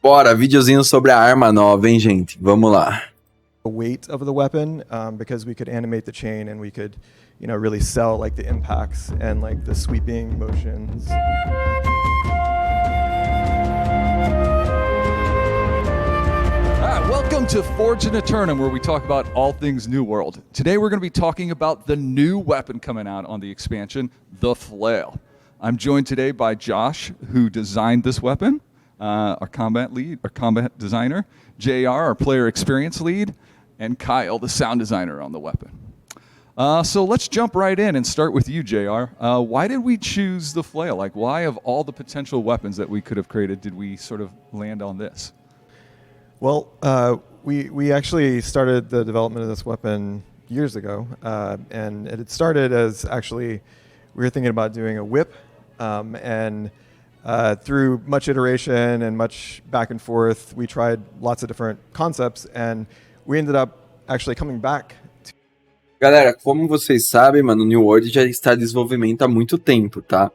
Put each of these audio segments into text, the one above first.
Bora, videozinho sobre a arma nova, hein, gente? Vamos lá. The weight of the weapon, because we could animate the chain and we could, really sell like the impacts and like the sweeping motions. Welcome to Forge and Eternum, where we talk about all things New World. Today we're going to be talking about the new weapon coming out on the expansion, the Flail. I'm joined today by Josh, who designed this weapon, our combat designer, JR, our player experience lead, and Kyle, the sound designer on the weapon. So let's jump right in and start with you, JR. Why did we choose the Flail? Like, why of all the potential weapons that we could have created did we sort of land on this? Well, we actually started the development of this weapon years ago, and it had started as actually we were thinking about doing a whip, and through much iteration and much back and forth, we tried lots of different concepts, and we ended up actually coming back. Galera, como vocês sabem, mano, o New World já está em desenvolvimento há muito tempo, tá?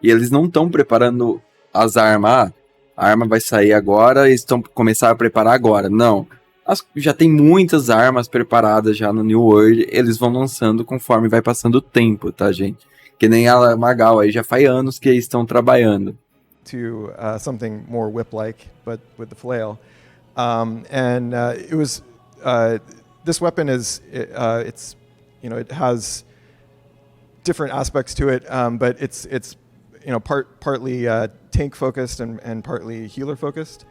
E eles não estão preparando as armas. A arma vai sair agora, eles estão começando a preparar agora. Não. Já tem muitas armas preparadas já no New World, eles vão lançando conforme vai passando o tempo, tá, gente? Que nem a Mangual, aí já faz anos que eles estão trabalhando. To something more whip-like, but with the flail. It was, this weapon is, it's, it has different aspects to it, but it's partly tank focused and partly healer focused.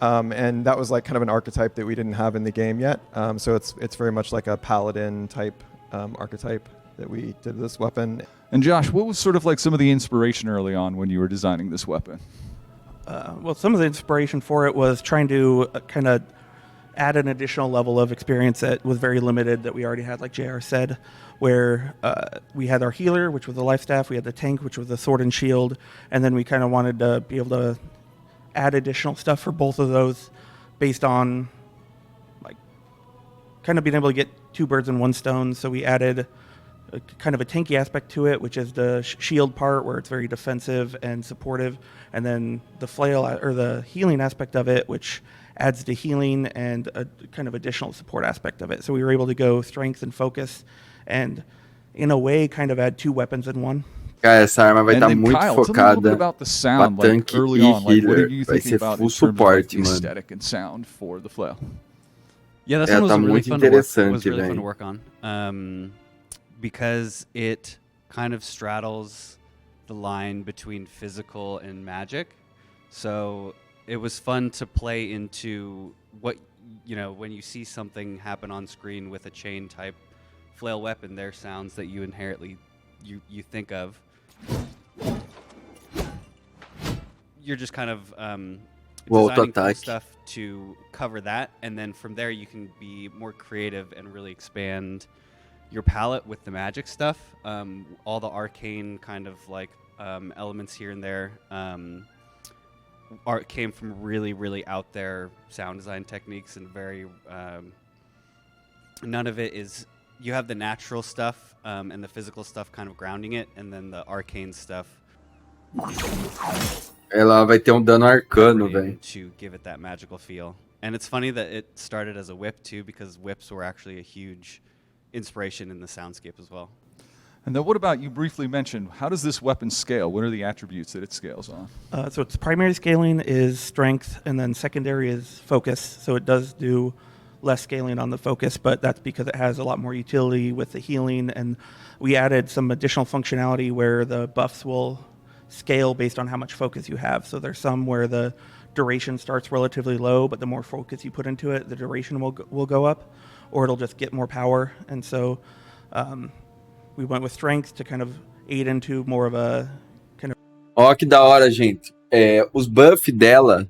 And that was like kind of an archetype that we didn't have in the game yet. So it's very much like a paladin type archetype that we did this weapon. And Josh, what was sort of like some of the inspiration early on when you were designing this weapon? Well, some of the inspiration for it was trying to kind of add an additional level of experience that was very limited that we already had, like JR said, where we had our healer, which was the life staff, we had the tank, which was the sword and shield, and then we kind of wanted to be able to add additional stuff for both of those based on like kind of being able to get two birds in one stone. So we added kind of a tanky aspect to it, which is the shield part where it's very defensive and supportive, and then the flail or the healing aspect of it, which adds the healing and a kind of additional support aspect of it. So we were able to go strength and focus and in a way kind of add two weapons in one. Cara, essa arma vai estar muito focada pra tanque e healer. Vai ser full suporte, mano. Aesthetic and sound for the Flail. Yeah, this one was tá really muito fun to work. interessante, It was really fun to velho. work on. Because it kind of straddles the line between physical and magic. So it was fun to play into what, when you see something happen on screen with a chain type flail weapon, there are sounds that you inherently you think of. You're just kind of designing cool stuff to cover that, and then from there you can be more creative and really expand your palette with the magic stuff. All the arcane kind of like elements here and there came from really, really out there sound design techniques, and very none of it is. You have the natural stuff and the physical stuff kind of grounding it, and then the arcane stuff. Ela vai ter dano arcano, velho. To give it that magical feel. And it's funny that it started as a whip too, because whips were actually a huge inspiration in the soundscape as well. And then what about, you briefly mentioned, how does this weapon scale? What are the attributes that it scales on? So its primary scaling is strength, and then secondary is focus. So it does do less scaling on the focus, but that's because it has a lot more utility with the healing, and we added some additional functionality where the buffs will scale based on how much focus you have. So there's some where the duration starts relatively low, but the more focus you put into it, the duration will go up, or it'll just get more power. And so we went with strength to kind of aid into more of a kind of... Ó, que da hora, gente. Os buffs dela,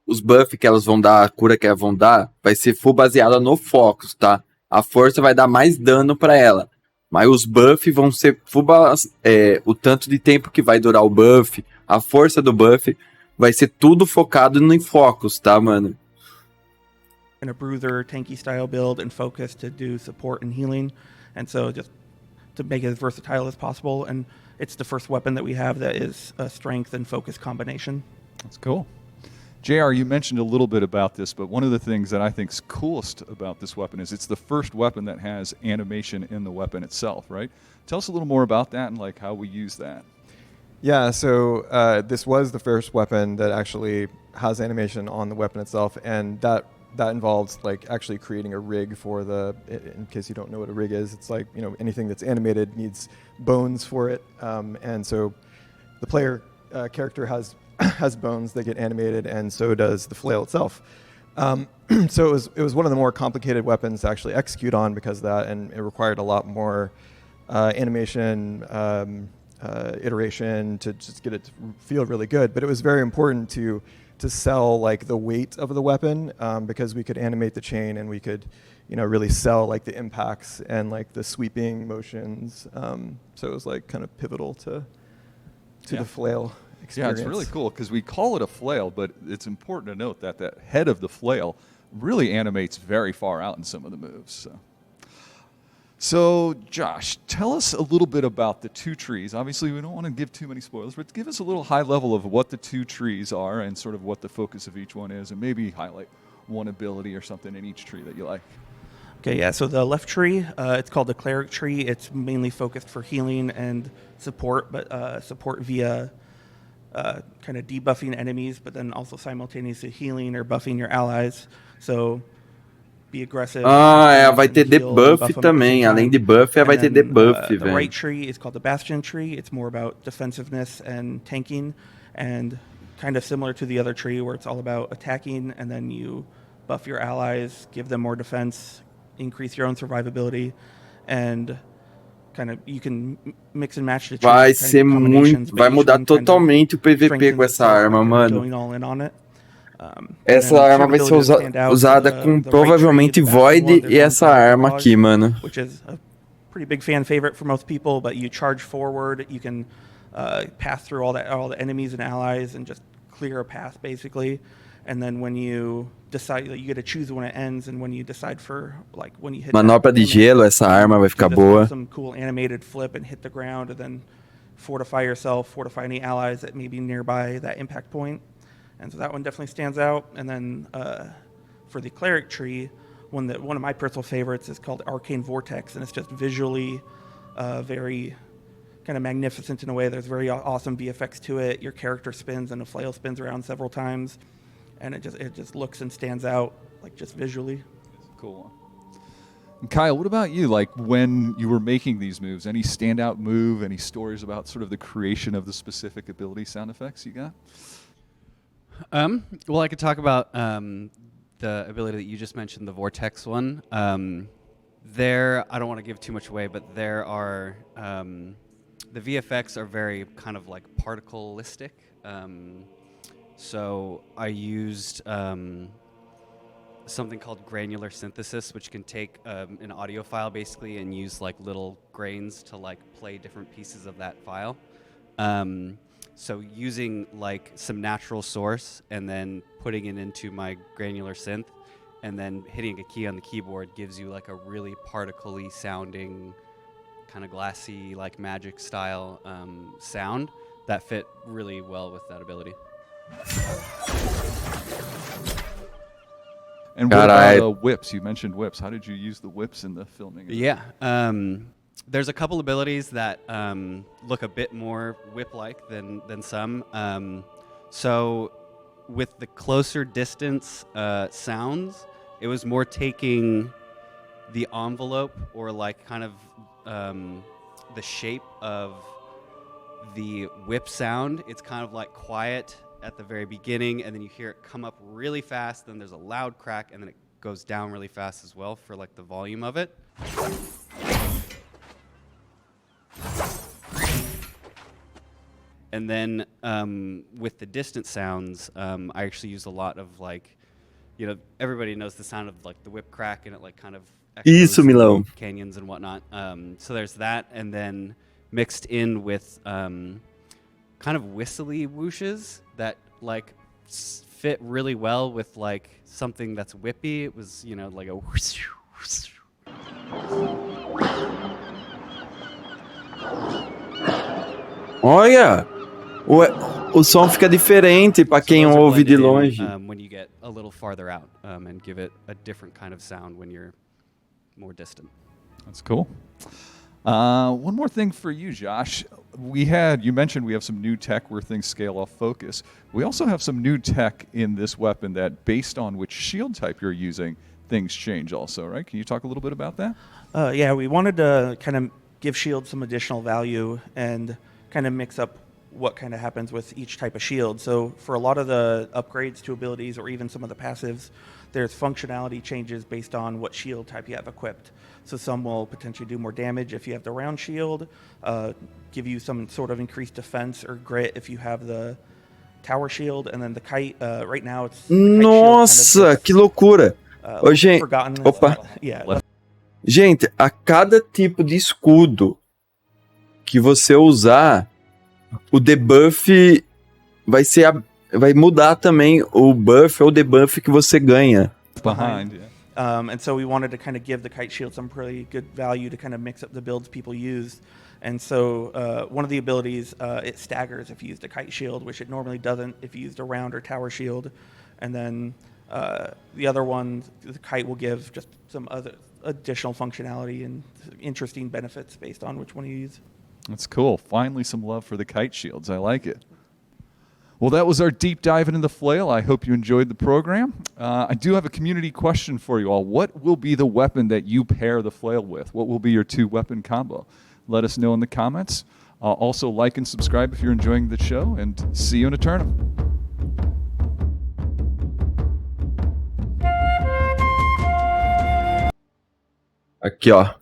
os buffs que elas vão dar, a cura que elas vão dar, vai ser full baseada no focus, tá? A força vai dar mais dano pra ela. Mas os buffs vão ser full o tanto de tempo que vai durar o buff, a força do buff, vai ser tudo focado no focus, tá, mano? In a bruiser, tanky style build and focus to do support and healing. And so just to make it as versatile as possible. And it's the first weapon that we have that is a strength and focus combination. That's cool. JR, you mentioned a little bit about this, but one of the things that I think is coolest about this weapon is it's the first weapon that has animation in the weapon itself, right? Tell us a little more about that and like how we use that. Yeah, so this was the first weapon that actually has animation on the weapon itself, and that involves like actually creating a rig for in case you don't know what a rig is, it's like, anything that's animated needs bones for it, and so the player character has bones that get animated, and so does the flail itself. So it was one of the more complicated weapons to actually execute on because of that, and it required a lot more animation, iteration to just get it to feel really good. But it was very important to sell like the weight of the weapon, because we could animate the chain and we could really sell like the impacts and like the sweeping motions. So it was like kind of pivotal to the flail experience. Yeah, it's really cool because we call it a flail, but it's important to note that that head of the flail really animates very far out in some of the moves. So, Josh, tell us a little bit about the two trees. Obviously, we don't want to give too many spoilers, but give us a little high level of what the two trees are and sort of what the focus of each one is, and maybe highlight one ability or something in each tree that you like. Okay, yeah, so the left tree, it's called the Cleric tree. It's mainly focused for healing and support, but support via kind of debuffing enemies, but then also simultaneously healing or buffing your allies. So be aggressive. Vai ter debuff também. Além de buff, vai ter debuff, The velho. right tree is called the Bastion tree. It's more about defensiveness and tanking, and kind of similar to the other tree where it's all about attacking, and then you buff your allies, give them more defense, increase your own survivability, and kind of you can mix and match the trees. Vai ser muito, vai mudar totalmente o PVP com essa arma, mano. Going all in on it. Essa arma vai ser usada com provavelmente Void e essa arma aqui, mano. Which is a pretty big fan favorite for most people, but you charge forward, you can pass through all the enemies and allies and just clear a path basically. And then when you decide, you get to choose when it ends, and when you decide for like when you hit Manopla de gelo, essa arma vai ficar boa. Some cool animated flip and hit the ground, and then fortify yourself, fortify any allies that may be nearby that impact point. And so that one definitely stands out. And then for the Cleric tree, one of my personal favorites is called Arcane Vortex, and it's just visually very kind of magnificent in a way. There's very awesome VFX to it. Your character spins and the flail spins around several times, and it just looks and stands out like just visually. Cool. And Kyle, what about you? Like when you were making these moves, any standout move, any stories about sort of the creation of the specific ability sound effects you got? Well, I could talk about the ability that you just mentioned, the Vortex one. There, I don't want to give too much away, but there are the VFX are very kind of like particleistic. So I used something called granular synthesis, which can take an audio file basically and use like little grains to like play different pieces of that file. So using like some natural source and then putting it into my granular synth and then hitting a key on the keyboard gives you like a really particle-y sounding, kind of glassy, like magic style sound that fit really well with that ability. And what about whips? You mentioned whips. How did you use the whips in the filming? Yeah. There's a couple abilities that look a bit more whip-like than some. So with the closer distance sounds, it was more taking the envelope or like kind of the shape of the whip sound. It's kind of like quiet at the very beginning, and then you hear it come up really fast, then there's a loud crack, and then it goes down really fast as well for like the volume of it. And then with the distant sounds, I actually use a lot of like, everybody knows the sound of like the whip crack, and it like kind of echoes through canyons and whatnot. So there's that, and then mixed in with kind of whistly whooshes that like fit really well with like something that's whippy. It was like a whoosh, whoosh. Olha! O som fica diferente pra quem those are ouve de blended in, longe. when you get a little farther out, and give it a different kind of sound when you're more distant. That's cool. One more thing for you, Josh. You mentioned we have some new tech where things scale off focus. We also have some new tech in this weapon that, based on which shield type you're using, things change also, right? Can you talk a little bit about that? Yeah, we wanted to kind of give shield some additional value and kind of mix up what kind of happens with each type of shield. So for a lot of the upgrades to abilities or even some of the passives, there's functionality changes based on what shield type you have equipped. So some will potentially do more damage if you have the round shield, give you some sort of increased defense or grit if you have the tower shield, and then the kite, right now it's the kite Nossa, que loucura! Ô, gente, forgotten. opa. Yeah. Gente, a cada tipo de escudo que você usar, o debuff vai mudar também o buff ou debuff que você ganha. Behind, yeah. And so we wanted to kind of give the kite shield some pretty good value to kind of mix up the builds people use. And so one of the abilities, it staggers if you used a kite shield, which it normally doesn't if you used a round or tower shield. And then the other one, the kite will give just some other additional functionality and interesting benefits based on which one you use. That's cool. Finally, some love for the kite shields. I like it. Well, that was our deep dive into the flail. I hope you enjoyed the program. I do have a community question for you all. What will be the weapon that you pair the flail with? What will be your 2-weapon combo? Let us know in the comments. Also, like and subscribe if you're enjoying the show, and see you in a tournament. Aqui, ó.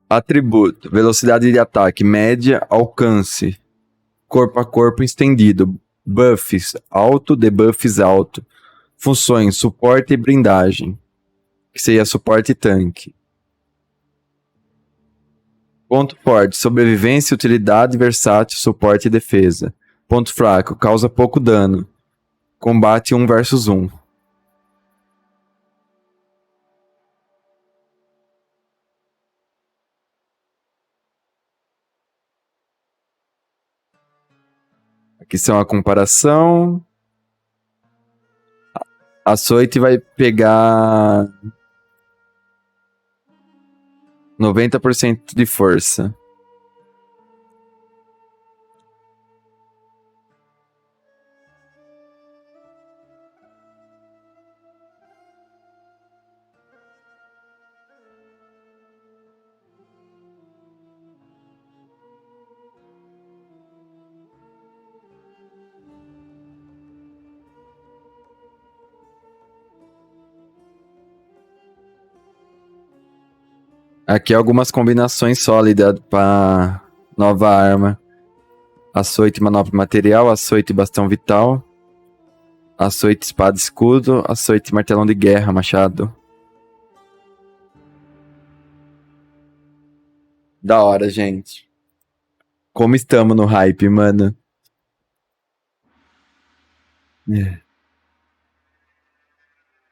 Atributo: velocidade de ataque média, alcance, corpo a corpo estendido, buffs alto, debuffs alto, funções suporte e blindagem, que seria suporte e tanque. Ponto forte: sobrevivência, utilidade, versátil, suporte e defesa. Ponto fraco: causa pouco dano, combate 1 versus 1. Aqui são a comparação. A açoite vai pegar 90% de força. Aqui algumas combinações sólidas para nova arma. Açoite, manopla material, açoite, bastão vital, açoite, espada, escudo, açoite, martelão de guerra, machado. Da hora, gente. Como estamos no hype, mano.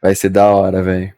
Vai ser da hora, velho.